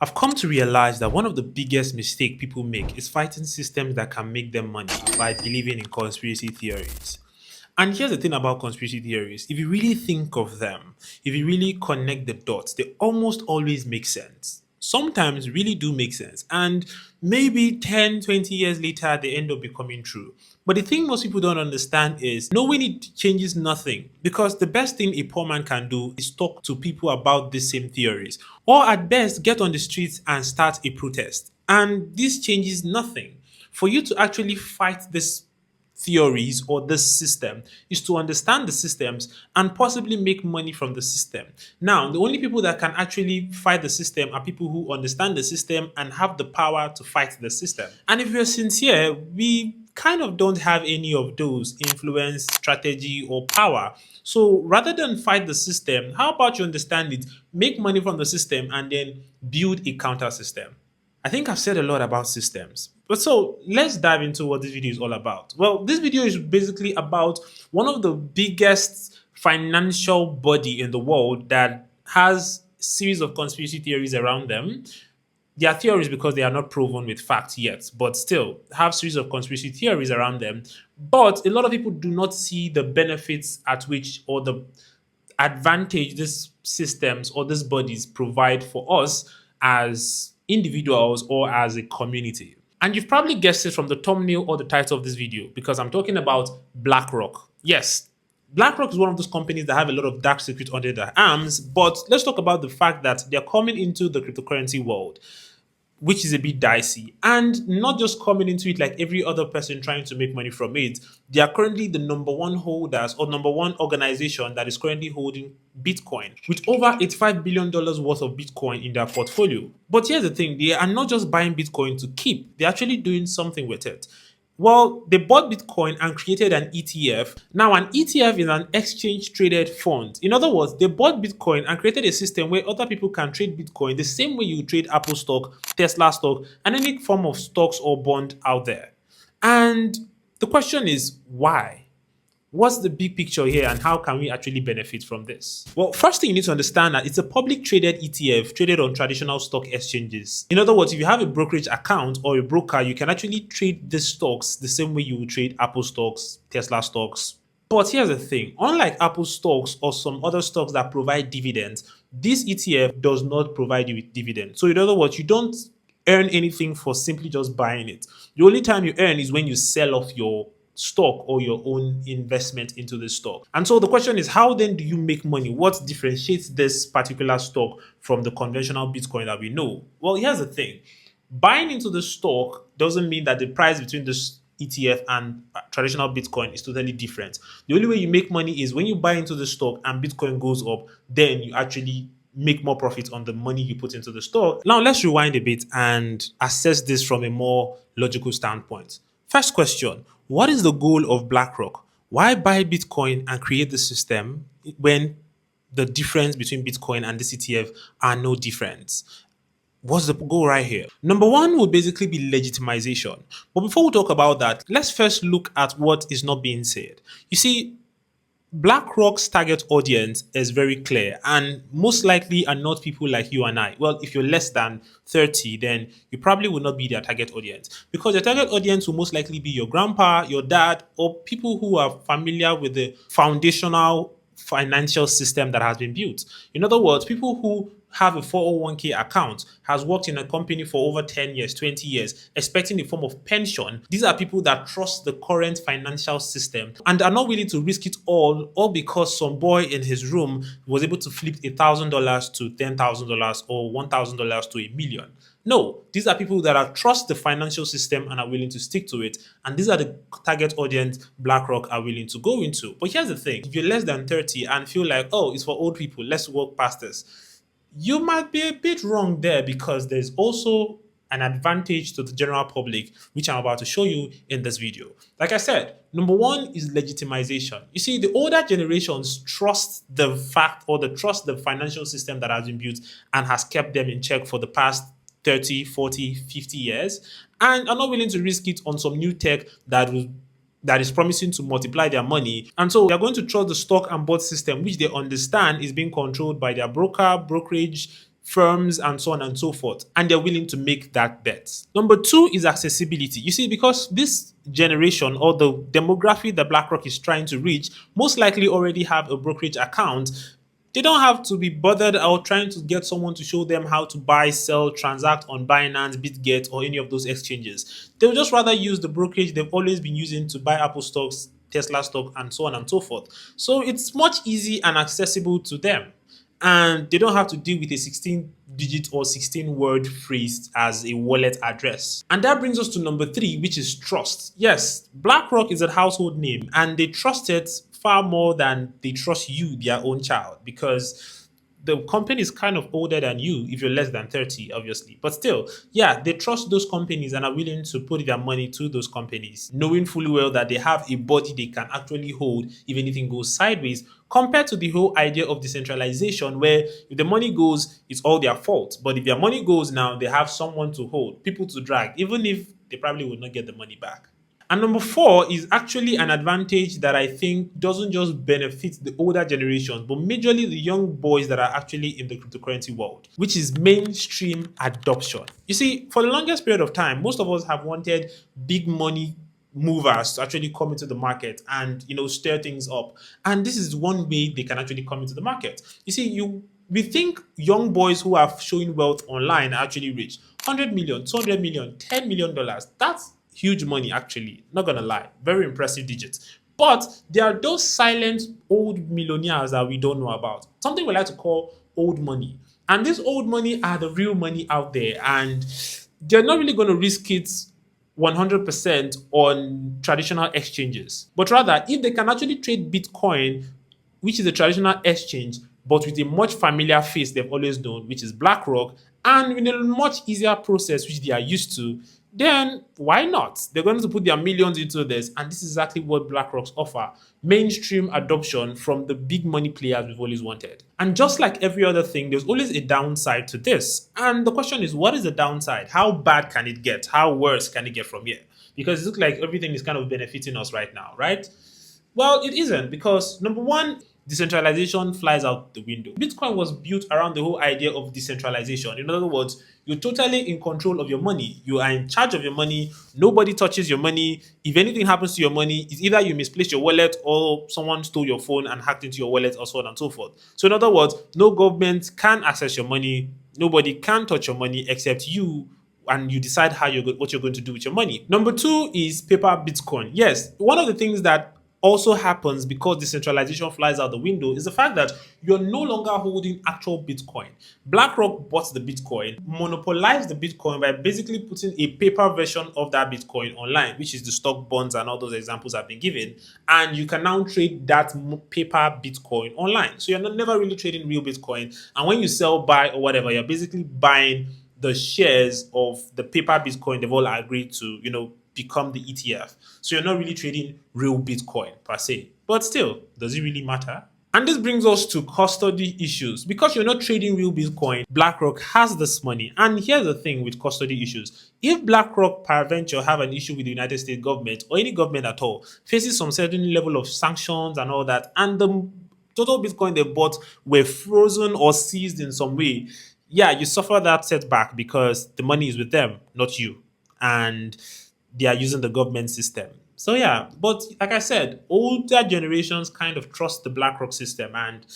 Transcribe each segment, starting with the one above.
I've come to realize that one of the biggest mistakes people make is fighting systems that can make them money by believing in conspiracy theories. And here's the thing about conspiracy theories, if you really think of them, if you really connect the dots, they almost always make sense. Sometimes really do make sense. And maybe 10, 20 years later, they end up becoming true. But the thing most people don't understand is knowing it changes nothing because the best thing a poor man can do is talk to people about the same theories, or at best, get on the streets and start a protest. And this changes nothing. For you to actually fight this theories or this system is to understand the systems and possibly make money from the system. Now, the only people that can actually fight the system are people who understand the system and have the power to fight the system. And if we're sincere, we kind of don't have any of those influence, strategy, or power. So rather than fight the system, how about you understand it, make money from the system, and then build a counter system? I think I've said a lot about systems. But so let's dive into what this video is all about. Well, this video is basically about one of the biggest financial body in the world that has series of conspiracy theories around them. They are theories because they are not proven with facts yet, but still have series of conspiracy theories around them. But a lot of people do not see the benefits at which or the advantage these systems or these bodies provide for us as individuals or as a community. And you've probably guessed it from the thumbnail or the title of this video because I'm talking about BlackRock. Yes, BlackRock is one of those companies that have a lot of dark secrets under their arms, but let's talk about the fact that they're coming into the cryptocurrency world, which is a bit dicey. And not just coming into it like every other person trying to make money from it. They are currently the number one holders or number one organization that is currently holding Bitcoin with over $85 billion worth of Bitcoin in their portfolio. But here's the thing, they are not just buying Bitcoin to keep, they're actually doing something with it. Well, they bought Bitcoin and created an ETF. Now, an ETF is an exchange traded fund. In other words, they bought Bitcoin and created a system where other people can trade Bitcoin the same way you trade Apple stock, Tesla stock, and any form of stocks or bond out there. And the question is, why? What's the big picture here and how can we actually benefit from this? Well, first thing you need to understand that it's a public traded ETF traded on traditional stock exchanges. In other words, if you have a brokerage account or a broker, you can actually trade these stocks the same way you would trade Apple stocks, Tesla stocks. But here's the thing, unlike Apple stocks or some other stocks that provide dividends, this ETF does not provide you with dividends. So in other words, you don't earn anything for simply just buying it. The only time you earn is when you sell off your stock or your own investment into the stock. And so the question is, how then do you make money? What differentiates this particular stock from the conventional Bitcoin that we know? Well, here's the thing. Buying into the stock doesn't mean that the price between this ETF and traditional Bitcoin is totally different. The only way you make money is when you buy into the stock and Bitcoin goes up, then you actually make more profit on the money you put into the stock. Now, let's rewind a bit and assess this from a more logical standpoint. First question, what is the goal of BlackRock? Why buy Bitcoin and create the system when the difference between Bitcoin and the ETF are no different? What's the goal right here? Number one would basically be legitimization. But before we talk about that, let's first look at what is not being said. You see, BlackRock's target audience is very clear and most likely are not people like you and I. Well, if you're less than 30, then you probably will not be their target audience because your target audience will most likely be your grandpa, your dad, or people who are familiar with the foundational financial system that has been built. In other words, people who have a 401k account, has worked in a company for over 10 years, 20 years, expecting a form of pension. These are people that trust the current financial system and are not willing to risk it all because some boy in his room was able to flip $1,000 to $10,000 or $1,000 to $1,000,000. No, these are people that are trust the financial system and are willing to stick to it. And these are the target audience BlackRock are willing to go into. But here's the thing, if you're less than 30 and feel like, oh, it's for old people, let's walk past this, you might be a bit wrong there because there's also an advantage to the general public, which I'm about to show you in this video. Like I said, number one is legitimization. You see, the older generations trust the fact or the trust the financial system that has been built and has kept them in check for the past 30, 40, 50 years and are not willing to risk it on some new tech that is promising to multiply their money. And so they're going to trust the stock and bond system, which they understand is being controlled by their brokerage, firms, and so on and so forth, and they're willing to make that bet. Number two is accessibility. You see, because this generation or the demographic that BlackRock is trying to reach most likely already have a brokerage account, they don't have to be bothered or trying to get someone to show them how to buy, sell, transact on Binance, BitGet, or any of those exchanges. They'll just rather use the brokerage they've always been using to buy Apple stocks, Tesla stock, and so on and so forth. So it's much easy and accessible to them. And they don't have to deal with a 16 digit or 16 word phrase as a wallet address. And that brings us to number three, which is trust. Yes, BlackRock is a household name and they trust it far more than they trust you, their own child, because the company is kind of older than you if you're less than 30, obviously. But still, yeah, they trust those companies and are willing to put their money to those companies, knowing fully well that they have a body they can actually hold if anything goes sideways, compared to the whole idea of decentralization, where if the money goes, it's all their fault. But if their money goes now, they have someone to hold, people to drag, even if they probably will not get the money back. And number four is actually an advantage that I think doesn't just benefit the older generations, but majorly the young boys that are actually in the cryptocurrency world, which is mainstream adoption. You see, for the longest period of time, most of us have wanted big money movers to actually come into the market and stir things up. And this is one way they can actually come into the market. You see, we think young boys who are showing wealth online are actually rich. 100 million, 200 million, $10 million. That's huge money, actually. Not gonna lie. Very impressive digits. But there are those silent old millionaires that we don't know about. Something we like to call old money. And this old money are the real money out there. And they're not really going to risk it 100% on traditional exchanges. But rather, if they can actually trade Bitcoin, which is a traditional exchange, but with a much familiar face they've always known, which is BlackRock, and in a much easier process which they are used to, then why not? They're going to put their millions into this, and this is exactly what BlackRock's offer: mainstream adoption from the big money players we've always wanted. And just like every other thing, there's always a downside to this. And the question is, what is the downside? How bad can it get? How worse can it get from here? Because it looks like everything is kind of benefiting us right now, right? Well, it isn't, because number one, decentralization flies out the window. Bitcoin was built around the whole idea of decentralization. In other words, you're totally in control of your money. You are in charge of your money. Nobody touches your money. If anything happens to your money, it's either you misplaced your wallet or someone stole your phone and hacked into your wallet or so on and so forth. So in other words, no government can access your money. Nobody can touch your money except you, and you decide what you're going to do with your money. Number two is paper Bitcoin. Yes, one of the things that also happens because decentralization flies out the window is the fact that you're no longer holding actual Bitcoin. BlackRock bought the Bitcoin, monopolized the Bitcoin by basically putting a paper version of that Bitcoin online, which is the stock, bonds, and all those examples I've been given. And you can now trade that paper Bitcoin online. So you're never really trading real Bitcoin. And when you sell, buy, or whatever, you're basically buying the shares of the paper Bitcoin they've all agreed to, become the ETF. So you're not really trading real Bitcoin per se. But still, does it really matter? And this brings us to custody issues. Because you're not trading real Bitcoin, BlackRock has this money. And here's the thing with custody issues. If BlackRock peradventure have an issue with the United States government or any government at all, faces some certain level of sanctions and all that, and the total Bitcoin they bought were frozen or seized in some way, yeah, you suffer that setback because the money is with them, not you. And they are using the government system. So yeah, but like I said, older generations kind of trust the BlackRock system and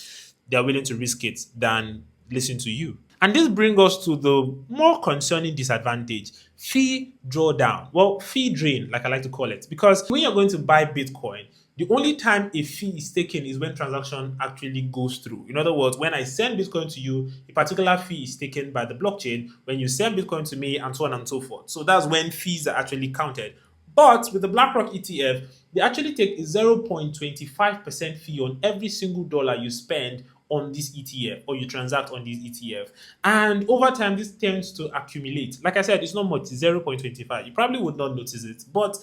they're willing to risk it than listen to you. And this brings us to the more concerning disadvantage: fee drawdown. Well, fee drain, like I like to call it, because when you're going to buy Bitcoin, the only time a fee is taken is when transaction actually goes through. In other words, when I send Bitcoin to you, a particular fee is taken by the blockchain. When you send Bitcoin to me, and so on and so forth. So that's when fees are actually counted. But with the BlackRock ETF, they actually take a 0.25% fee on every single dollar you spend on this ETF or you transact on this ETF. And over time, this tends to accumulate. Like I said, it's not much, it's 0.25. You probably would not notice it, but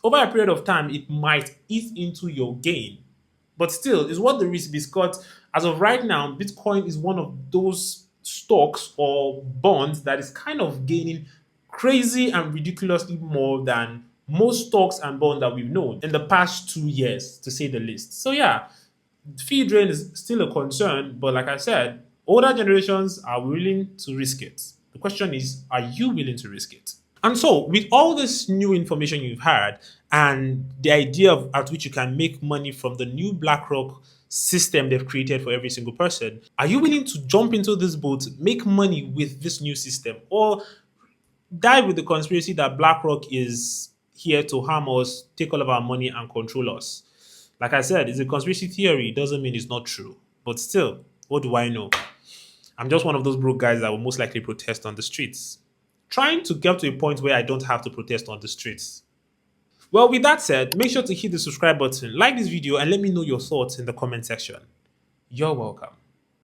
over a period of time, it might eat into your gain. But still, it's worth the risk, because as of right now, Bitcoin is one of those stocks or bonds that is kind of gaining crazy and ridiculously more than most stocks and bonds that we've known in the past 2 years, to say the least. So yeah, fee drain is still a concern, but like I said, Older generations are willing to risk it. The question is, are you willing to risk it? And so, with all this new information you've heard and the idea of, at which you can make money from the new BlackRock system they've created for every single person, are you willing to jump into this boat, make money with this new system, or die with the conspiracy that BlackRock is here to harm us, take all of our money, and control us? Like I said, it's a conspiracy theory. It doesn't mean it's not true. But still, what do I know? I'm just one of those broke guys that will most likely protest on the streets, trying to get to a point where I don't have to protest on the streets. Well, with that said, make sure to hit the subscribe button, like this video, and let me know your thoughts in the comment section. You're welcome.